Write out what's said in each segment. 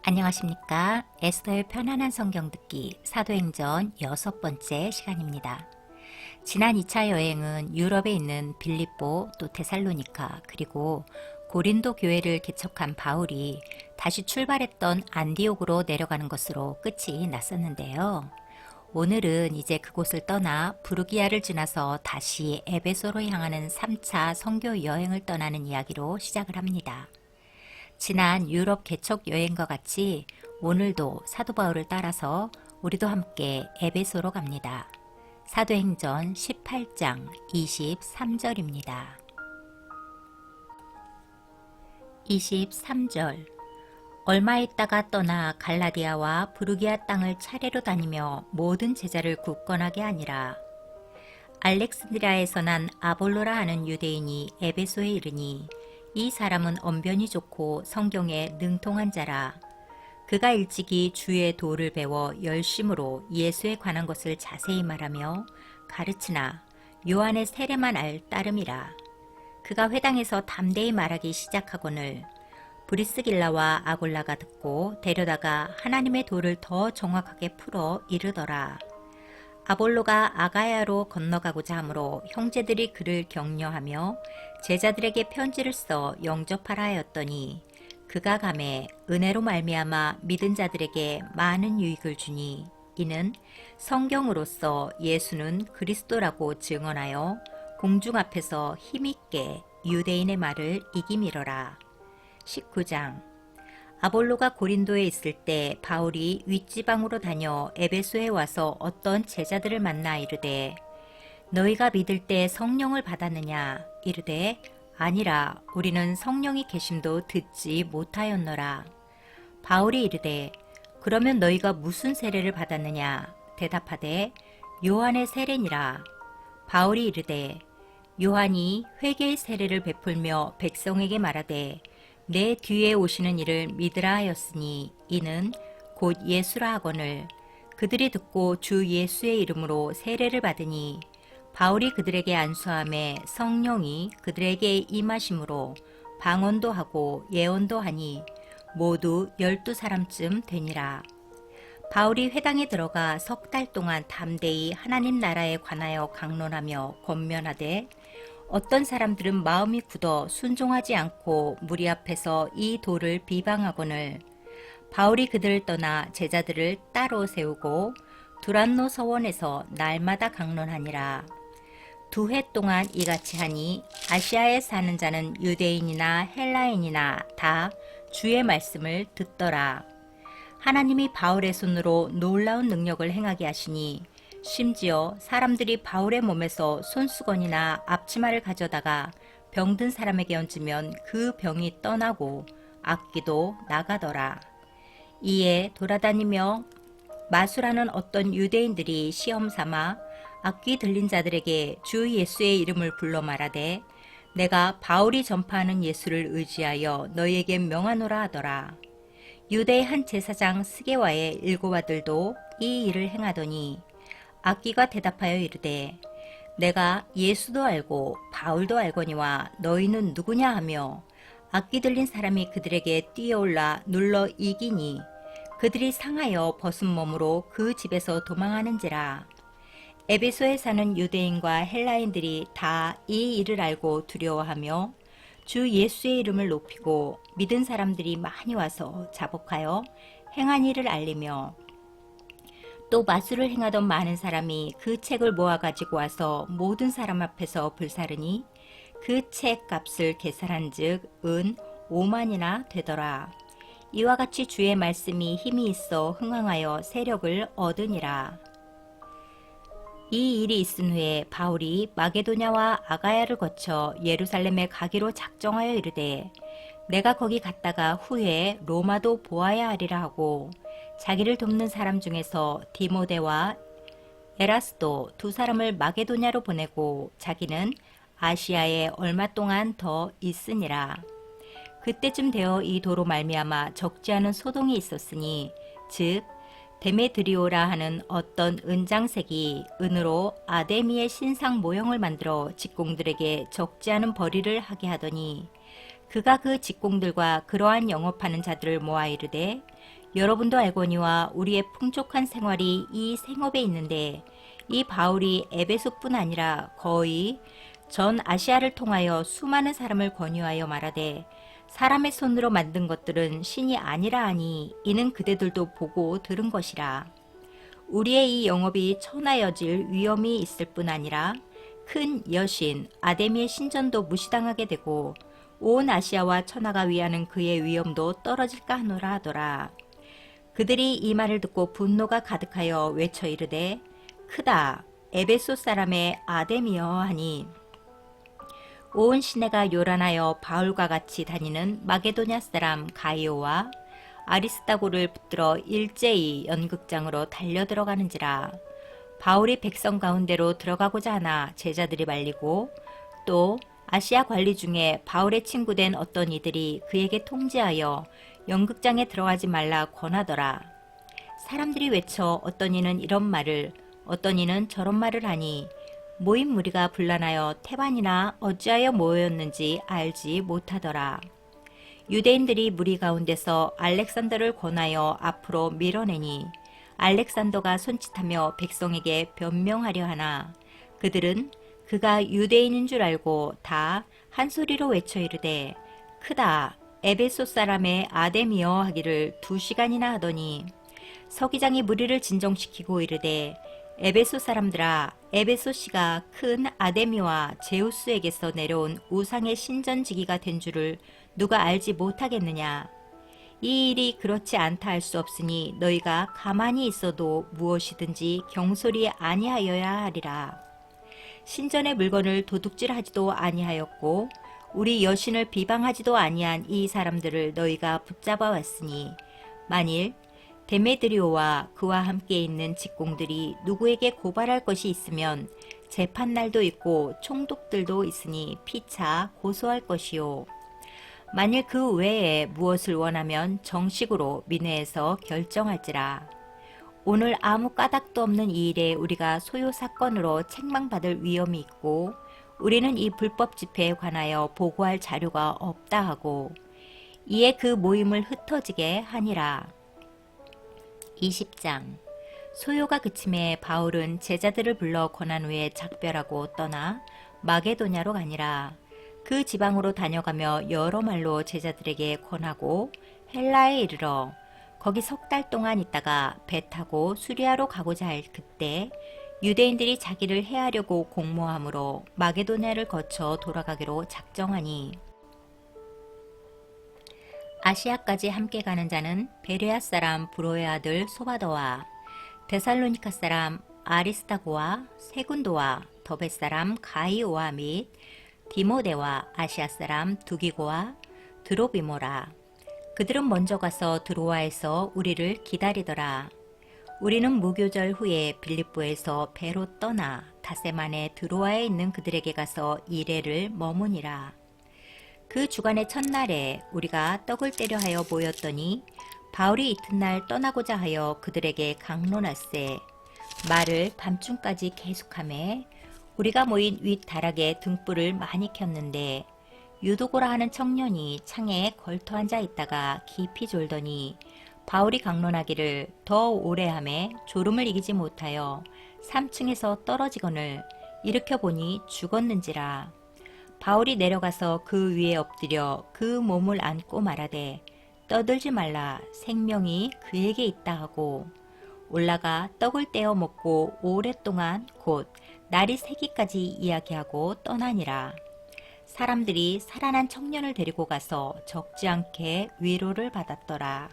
안녕하십니까. 에스더의 편안한 성경 듣기 사도행전 6번째 시간입니다. 지난 2차 여행은 유럽에 있는 빌립보 또 데살로니카 그리고 고린도 교회를 개척한 바울이 다시 출발했던 안디옥으로 내려가는 것으로 끝이 났었는데요. 오늘은 이제 그곳을 떠나 부르기아를 지나서 다시 에베소로 향하는 3차 선교 여행을 떠나는 이야기로 시작을 합니다. 지난 유럽 개척 여행과 같이 오늘도 사도 바울을 따라서 우리도 함께 에베소로 갑니다. 사도행전 18장 23절입니다. 23절 얼마 있다가 떠나 갈라디아와 부르기아 땅을 차례로 다니며 모든 제자를 굳건하게 하니라. 알렉산드리아에서 난 아볼로라 하는 유대인이 에베소에 이르니 이 사람은 언변이 좋고 성경에 능통한 자라. 그가 일찍이 주의 도를 배워 열심으로 예수에 관한 것을 자세히 말하며 가르치나 요한의 세례만 알 따름이라. 그가 회당에서 담대히 말하기 시작하거늘 브리스길라와 아골라가 듣고 데려다가 하나님의 도를 더 정확하게 풀어 이르더라. 아볼로가 아가야로 건너가고자 하므로 형제들이 그를 격려하며 제자들에게 편지를 써 영접하라 하였더니 그가 가매 은혜로 말미암아 믿은 자들에게 많은 유익을 주니 이는 성경으로서 예수는 그리스도라고 증언하여 공중 앞에서 힘있게 유대인의 말을 이기미러라. 19장 아볼로가 고린도에 있을 때 바울이 윗지방으로 다녀 에베소에 와서 어떤 제자들을 만나 이르되 너희가 믿을 때 성령을 받았느냐 이르되 아니라 우리는 성령이 계심도 듣지 못하였노라. 바울이 이르되 그러면 너희가 무슨 세례를 받았느냐 대답하되 요한의 세례니라. 바울이 이르되 요한이 회개의 세례를 베풀며 백성에게 말하되 내 뒤에 오시는 이를 믿으라 하였으니 이는 곧 예수라 하거늘 그들이 듣고 주 예수의 이름으로 세례를 받으니 바울이 그들에게 안수하매 성령이 그들에게 임하심으로 방언도 하고 예언도 하니 모두 12사람쯤 되니라. 바울이 회당에 들어가 3달 동안 담대히 하나님 나라에 관하여 강론하며 권면하되 어떤 사람들은 마음이 굳어 순종하지 않고 무리 앞에서 이 도를 비방하거늘 바울이 그들을 떠나 제자들을 따로 세우고 두란노 서원에서 날마다 강론하니라. 2해 동안 이같이 하니 아시아에 사는 자는 유대인이나 헬라인이나 다 주의 말씀을 듣더라. 하나님이 바울의 손으로 놀라운 능력을 행하게 하시니 심지어 사람들이 바울의 몸에서 손수건이나 앞치마를 가져다가 병든 사람에게 얹으면 그 병이 떠나고 악기도 나가더라. 이에 돌아다니며 마술하는 어떤 유대인들이 시험 삼아 악기 들린 자들에게 주 예수의 이름을 불러 말하되 내가 바울이 전파하는 예수를 의지하여 너희에게 명하노라 하더라. 유대의 한 제사장 스게와의 7 아들도 이 일을 행하더니 악기가 대답하여 이르되 내가 예수도 알고 바울도 알거니와 너희는 누구냐 하며 악기 들린 사람이 그들에게 뛰어올라 눌러 이기니 그들이 상하여 벗은 몸으로 그 집에서 도망하는지라. 에베소에 사는 유대인과 헬라인들이 다 이 일을 알고 두려워하며 주 예수의 이름을 높이고 믿은 사람들이 많이 와서 자복하여 행한 일을 알리며 또 마술을 행하던 많은 사람이 그 책을 모아 가지고 와서 모든 사람 앞에서 불사르니 그 책 값을 계산한 즉 은 5만이나 되더라. 이와 같이 주의 말씀이 힘이 있어 흥황하여 세력을 얻으니라. 이 일이 있은 후에 바울이 마게도냐와 아가야를 거쳐 예루살렘에 가기로 작정하여 이르되 내가 거기 갔다가 후에 로마도 보아야 하리라 하고 자기를 돕는 사람 중에서 디모데와 에라스도 2 사람을 마게도냐로 보내고 자기는 아시아에 얼마 동안 더 있으니라. 그때쯤 되어 이 도로 말미암아 적지 않은 소동이 있었으니 즉 데메드리오라 하는 어떤 은장색이 은으로 아데미의 신상 모형을 만들어 직공들에게 적지 않은 벌이를 하게 하더니 그가 그 직공들과 그러한 영업하는 자들을 모아 이르되 여러분도 알거니와 우리의 풍족한 생활이 이 생업에 있는데 이 바울이 에베소뿐 아니라 거의 전 아시아를 통하여 수많은 사람을 권유하여 말하되 사람의 손으로 만든 것들은 신이 아니라 하니 이는 그대들도 보고 들은 것이라. 우리의 이 영업이 천하여질 위험이 있을 뿐 아니라 큰 여신 아데미의 신전도 무시당하게 되고 온 아시아와 천하가 위하는 그의 위엄도 떨어질까 하노라 하더라. 그들이 이 말을 듣고 분노가 가득하여 외쳐 이르되 크다 에베소 사람의 아데미여 하니 온 시내가 요란하여 바울과 같이 다니는 마게도냐 사람 가이오와 아리스타고를 붙들어 일제히 연극장으로 달려들어가는지라. 바울이 백성 가운데로 들어가고자 하나 제자들이 말리고 또 아시아 관리 중에 바울의 친구된 어떤 이들이 그에게 통지하여 연극장에 들어가지 말라 권하더라. 사람들이 외쳐 어떤 이는 이런 말을 어떤 이는 저런 말을 하니 모인 무리가 분란하여 태반이나 어찌하여 모였는지 알지 못하더라. 유대인들이 무리 가운데서 알렉산더를 권하여 앞으로 밀어내니 알렉산더가 손짓하며 백성에게 변명하려 하나 그들은 그가 유대인인 줄 알고 다 한 소리로 외쳐 이르되 크다 에베소 사람의 아데미여 하기를 2시간이나 하더니 서기장이 무리를 진정시키고 이르되 에베소 사람들아 에베소시가 큰 아데미와 제우스에게서 내려온 우상의 신전지기가 된 줄을 누가 알지 못하겠느냐. 이 일이 그렇지 않다 할 수 없으니 너희가 가만히 있어도 무엇이든지 경솔이 아니하여야 하리라. 신전의 물건을 도둑질하지도 아니하였고 우리 여신을 비방하지도 아니한 이 사람들을 너희가 붙잡아 왔으니 만일 데메드리오와 그와 함께 있는 직공들이 누구에게 고발할 것이 있으면 재판날도 있고 총독들도 있으니 피차 고소할 것이요. 만일 그 외에 무엇을 원하면 정식으로 민회에서 결정할지라. 오늘 아무 까닭도 없는 이 일에 우리가 소요 사건으로 책망받을 위험이 있고 우리는 이 불법 집회에 관하여 보고할 자료가 없다 하고 이에 그 모임을 흩어지게 하니라. 20장 소요가 그침에 바울은 제자들을 불러 권한 후에 작별하고 떠나 마게도냐로 가니라. 그 지방으로 다녀가며 여러 말로 제자들에게 권하고 헬라에 이르러 거기 3달 동안 있다가 배 타고 수리아로 가고자 할 그때 유대인들이 자기를 해하려고 공모함으로 마게도냐를 거쳐 돌아가기로 작정하니 아시아까지 함께 가는 자는 베레아 사람 브로의 아들 소바더와 데살로니카 사람 아리스타고와 세군도와 더베 사람 가이오와 및 디모데와 아시아 사람 두기고와 드로비모라. 그들은 먼저 가서 드로아에서 우리를 기다리더라. 우리는 무교절 후에 빌립보에서 배로 떠나 닷새 만에 드로아에 있는 그들에게 가서 이레를 머무니라. 그 주간의 첫날에 우리가 떡을 떼려 하여 모였더니 바울이 이튿날 떠나고자 하여 그들에게 강론할세 말을 밤중까지 계속하매 우리가 모인 윗다락에 등불을 많이 켰는데 유도고라 하는 청년이 창에 걸터 앉아 있다가 깊이 졸더니 바울이 강론하기를 더 오래 하매 졸음을 이기지 못하여 3층에서 떨어지거늘 일으켜 보니 죽었는지라. 바울이 내려가서 그 위에 엎드려 그 몸을 안고 말하되 떠들지 말라 생명이 그에게 있다 하고 올라가 떡을 떼어 먹고 오랫동안 곧 날이 새기까지 이야기하고 떠나니라. 사람들이 살아난 청년을 데리고 가서 적지 않게 위로를 받았더라.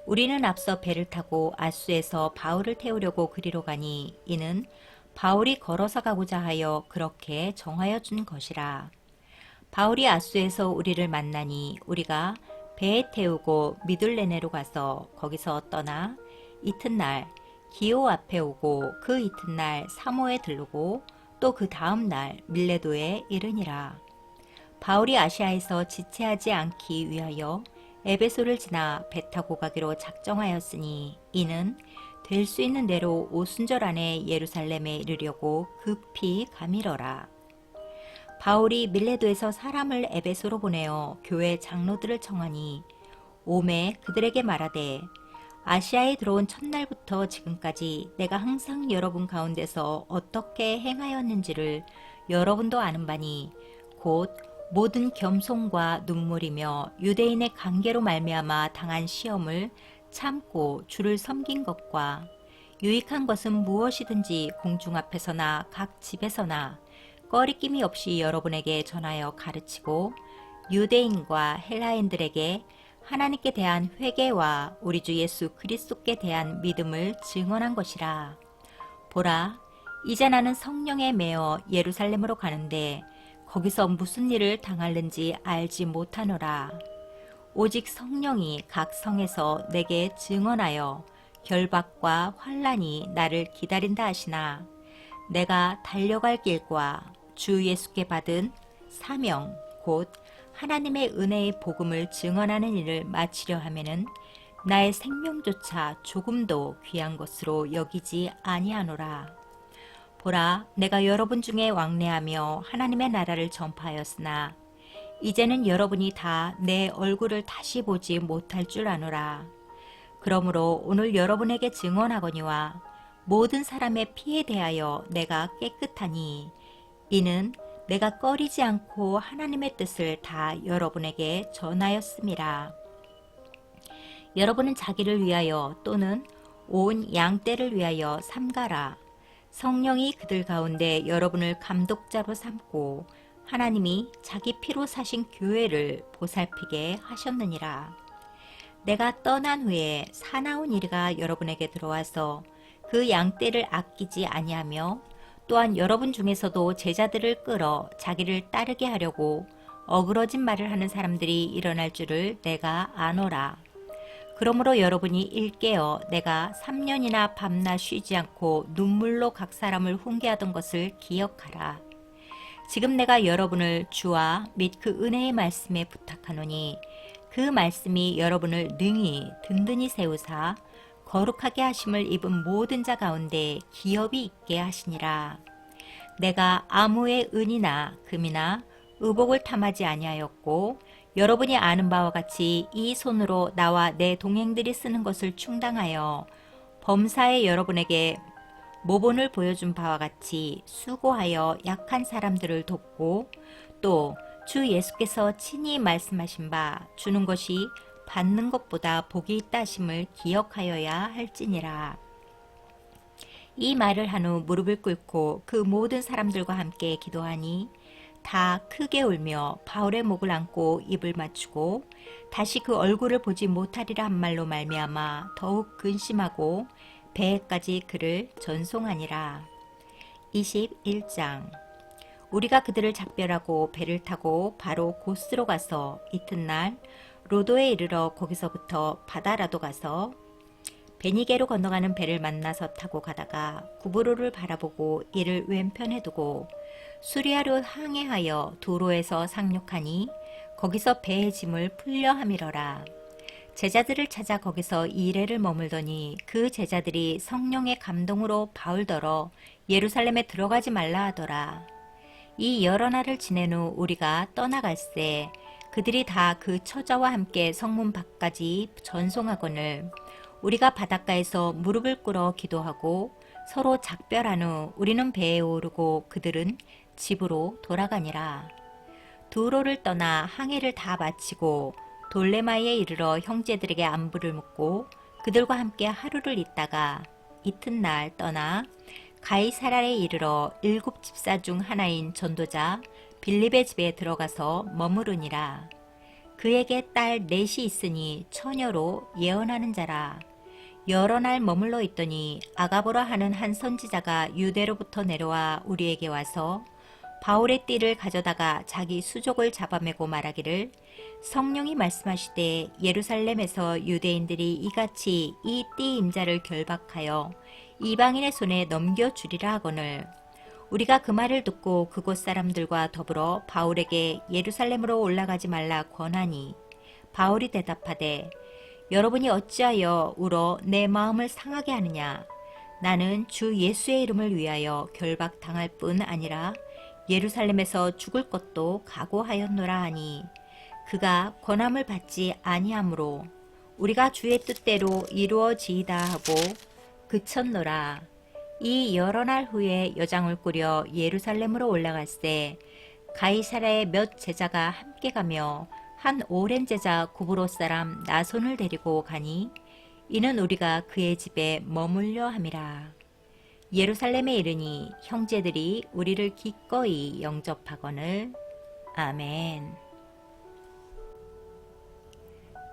우리는 앞서 배를 타고 아수에서 바울을 태우려고 그리로 가니 이는 바울이 걸어서 가고자 하여 그렇게 정하여 준 것이라. 바울이 아수에서 우리를 만나니 우리가 배에 태우고 미둘레네로 가서 거기서 떠나 이튿날 기오 앞에 오고 그 이튿날 사모에 들르고 또 그 다음 날 밀레도에 이르니라. 바울이 아시아에서 지체하지 않기 위하여 에베소를 지나 배 타고 가기로 작정하였으니 이는 될 수 있는 대로 오순절 안에 예루살렘에 이르려고 급히 가미러라. 바울이 밀레도에서 사람을 에베소로 보내어 교회 장로들을 청하니 오매 그들에게 말하되 아시아에 들어온 첫날부터 지금까지 내가 항상 여러분 가운데서 어떻게 행하였는지를 여러분도 아는 바니 곧 모든 겸손과 눈물이며 유대인의 관계로 말미암아 당한 시험을 참고 주를 섬긴 것과 유익한 것은 무엇이든지 공중 앞에서나 각 집에서나 꺼리낌이 없이 여러분에게 전하여 가르치고 유대인과 헬라인들에게 하나님께 대한 회개와 우리 주 예수 그리스도께 대한 믿음을 증언한 것이라. 보라, 이제 나는 성령에 매어 예루살렘으로 가는데 거기서 무슨 일을 당할는지 알지 못하노라. 오직 성령이 각 성에서 내게 증언하여 결박과 환난이 나를 기다린다 하시나 내가 달려갈 길과 주 예수께 받은 사명 곧 하나님의 은혜의 복음을 증언하는 일을 마치려 하면은 나의 생명조차 조금도 귀한 것으로 여기지 아니하노라. 보라, 내가 여러분 중에 왕래하며 하나님의 나라를 전파하였으나 이제는 여러분이 다 내 얼굴을 다시 보지 못할 줄 아노라. 그러므로 오늘 여러분에게 증언하거니와 모든 사람의 피에 대하여 내가 깨끗하니 이는 내가 꺼리지 않고 하나님의 뜻을 다 여러분에게 전하였음이라. 여러분은 자기를 위하여 또는 온 양떼를 위하여 삼가라. 성령이 그들 가운데 여러분을 감독자로 삼고 하나님이 자기 피로 사신 교회를 보살피게 하셨느니라. 내가 떠난 후에 사나운 이리가 여러분에게 들어와서 그 양떼를 아끼지 아니하며 또한 여러분 중에서도 제자들을 끌어 자기를 따르게 하려고 어그러진 말을 하는 사람들이 일어날 줄을 내가 아노라. 그러므로 여러분이 일깨어 내가 3년이나 밤낮 쉬지 않고 눈물로 각 사람을 훈계하던 것을 기억하라. 지금 내가 여러분을 주와 및 그 은혜의 말씀에 부탁하노니 그 말씀이 여러분을 능히 든든히 세우사 거룩하게 하심을 입은 모든 자 가운데 기업이 있게 하시니라. 내가 아무의 은이나 금이나 의복을 탐하지 아니하였고 여러분이 아는 바와 같이 이 손으로 나와 내 동행들이 쓰는 것을 충당하여 범사에 여러분에게 모본을 보여준 바와 같이 수고하여 약한 사람들을 돕고 또 주 예수께서 친히 말씀하신 바 주는 것이 받는 것보다 복이 있다 하심을 기억하여야 할지니라. 이 말을 한 후 무릎을 꿇고 그 모든 사람들과 함께 기도하니 다 크게 울며 바울의 목을 안고 입을 맞추고 다시 그 얼굴을 보지 못하리라 한 말로 말미암아 더욱 근심하고 배에까지 그를 전송하니라. 21장. 우리가 그들을 작별하고 배를 타고 바로 고스로 가서 이튿날 로도에 이르러 거기서부터 바다라도 가서 베니게로 건너가는 배를 만나서 타고 가다가 구브로를 바라보고 이를 왼편에 두고 수리아로 항해하여 두로에서 상륙하니 거기서 배의 짐을 풀려 함이러라. 제자들을 찾아 거기서 2일을 머물더니 그 제자들이 성령의 감동으로 바울더러 예루살렘에 들어가지 말라 하더라. 이 여러 날을 지낸 후 우리가 떠나갈새 그들이 다 그 처자와 함께 성문 밖까지 전송하거늘 우리가 바닷가에서 무릎을 꿇어 기도하고 서로 작별한 후 우리는 배에 오르고 그들은 집으로 돌아가니라. 두로를 떠나 항해를 다 마치고 돌레마에 이르러 형제들에게 안부를 묻고 그들과 함께 하루를 있다가 이튿날 떠나 가이사라에 이르러 7 집사 중 하나인 전도자 빌립의 집에 들어가서 머무르니라. 그에게 딸 넷이 있으니 처녀로 예언하는 자라. 여러 날 머물러 있더니 아가보라 하는 한 선지자가 유대로부터 내려와 우리에게 와서 바울의 띠를 가져다가 자기 수족을 잡아매고 말하기를 성령이 말씀하시되 예루살렘에서 유대인들이 이같이 이 띠 임자를 결박하여 이방인의 손에 넘겨주리라 하거늘 우리가 그 말을 듣고 그곳 사람들과 더불어 바울에게 예루살렘으로 올라가지 말라 권하니 바울이 대답하되 여러분이 어찌하여 울어 내 마음을 상하게 하느냐. 나는 주 예수의 이름을 위하여 결박당할 뿐 아니라 예루살렘에서 죽을 것도 각오하였노라 하니 그가 권함을 받지 아니하므로 우리가 주의 뜻대로 이루어지이다 하고 그쳤노라. 이 여러 날 후에 여장을 꾸려 예루살렘으로 올라갈새 가이사랴의 몇 제자가 함께 가며 한 오랜 제자 구브로 사람 나손을 데리고 가니 이는 우리가 그의 집에 머물려 함이라. 예루살렘에 이르니 형제들이 우리를 기꺼이 영접하거늘. 아멘.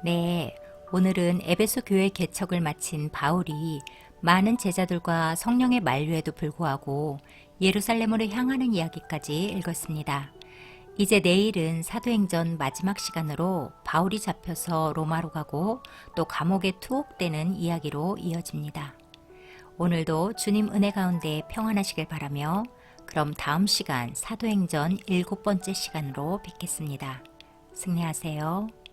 네, 오늘은 에베소 교회 개척을 마친 바울이 많은 제자들과 성령의 만류에도 불구하고 예루살렘으로 향하는 이야기까지 읽었습니다. 이제 내일은 사도행전 마지막 시간으로 바울이 잡혀서 로마로 가고 또 감옥에 투옥되는 이야기로 이어집니다. 오늘도 주님 은혜 가운데 평안하시길 바라며 그럼 다음 시간 사도행전 7번째 시간으로 뵙겠습니다. 승리하세요.